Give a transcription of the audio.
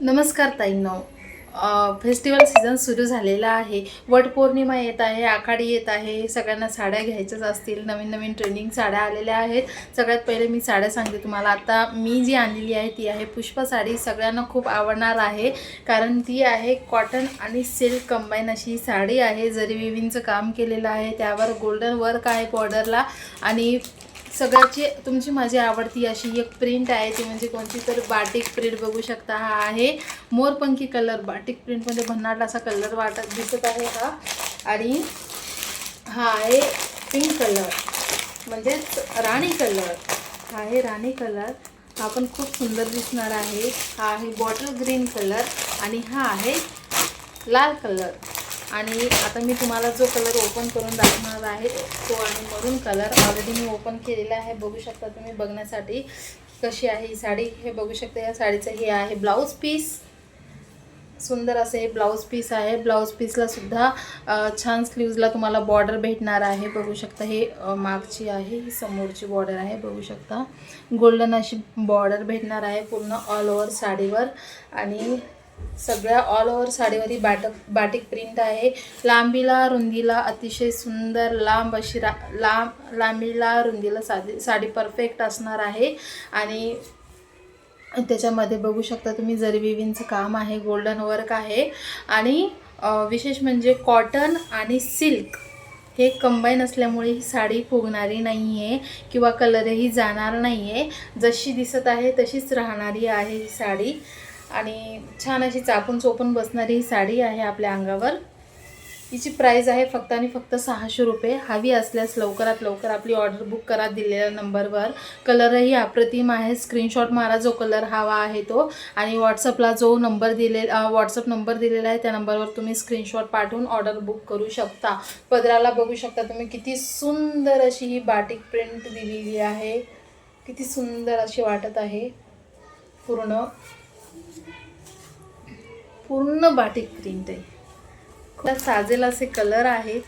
नमस्कार ताईंनो. Festival season सुरू झालेला आहे. वटपौर्णिमा येत आहे, आखाडी येत आहे. सगळ्यांना साड्या घ्यायच्याच असतील. नवीन नवीन ट्रेंडिंग साड्या आलेल्या आहेत. सगळ्यात पहिले मी साड्या सांगते तुम्हाला. आता मी जी आणलेली आहे ती आहे पुष्पा साडी. सगळ्यांना खूप आवडणार आहे कारण ती आहे कॉटन आणि सिल्क कंबाईन अशी साडी आहे. जरी विविंगचं काम केलेलं आहे, त्यावर गोल्डन वर्क आहे बॉर्डरला आणि सगळ्याची तुमची माझी आवडती अशी एक प्रिंट आहे ती म्हणजे कोणती तर बाटिक प्रिंट बघू शकता. हा आहे मोरपंखी कलर. बाटिक प्रिंटमध्ये भन्नाट असा कलर वाटत दिसत आहे हा. आणि हा आहे पिंक कलर म्हणजेच राणी कलर. हा आहे राणी कलर. हा पण खूप सुंदर दिसणार आहे. हा आहे बॉटल ग्रीन कलर आणि हा आहे लाल कलर. आणि आता मी तुम्हाला जो कलर ओपन करून दाखवणार आहे तो आहे मरून कलर. ऑलरेडी मी ओपन केलेला आहे, बघू शकता तुम्ही बघण्यासाठी कशी आहे ही साडी. हे बघू शकता या साडीचं हे आहे ब्लाऊज पीस. सुंदर असे हे ब्लाऊज पीस आहे. ब्लाऊज पीसला सुद्धा छान स्लीव्जला तुम्हाला बॉर्डर भेटणार आहे. बघू शकता हे मागची आहे, ही समोरची बॉर्डर आहे. बघू शकता गोल्डन अशी बॉर्डर भेटणार आहे पूर्ण ऑल ओव्हर साडीवर. आणि सगळ्या ऑल ओव्हर साडीवरही बाटिक प्रिंट आहे. लांबीला रुंदीला अतिशय सुंदर लांब अशी लांबीला रुंदीला साडी परफेक्ट असणार आहे. आणि त्याच्यामध्ये बघू शकता तुम्ही जरी विविंगचं काम आहे, गोल्डन वर्क आहे. आणि विशेष म्हणजे कॉटन आणि सिल्क हे कंबाईन असल्यामुळे ही साडी फुगणारी नाही आहे किंवा कलरही जाणार नाही आहे. जशी दिसत आहे तशीच राहणारी आहे ही साडी. आणि छान अशी चापून चोपून बसणारी ही साडी आहे आपल्या अंगावर. हिची प्राईस आहे फक्त आणि फक्त 600 रुपये. हवी असल्यास लवकरात लवकर आपली ऑर्डर बुक करा दिलेल्या नंबरवर. कलरही अप्रतिम आहे. स्क्रीनशॉट मारा जो कलर हवा आहे तो. आणि व्हॉट्सअपला जो व्हॉट्सअप नंबर दिलेला आहे त्या नंबरवर तुम्ही स्क्रीनशॉट पाठवून ऑर्डर बुक करू शकता. पदराला बघू शकता तुम्ही किती सुंदर अशी ही बाटिक प्रिंट दिलेली आहे. किती सुंदर अशी वाटत आहे. पूर्ण बाटिक प्रिंट आहे. खूप साजेल असे कलर आहेत.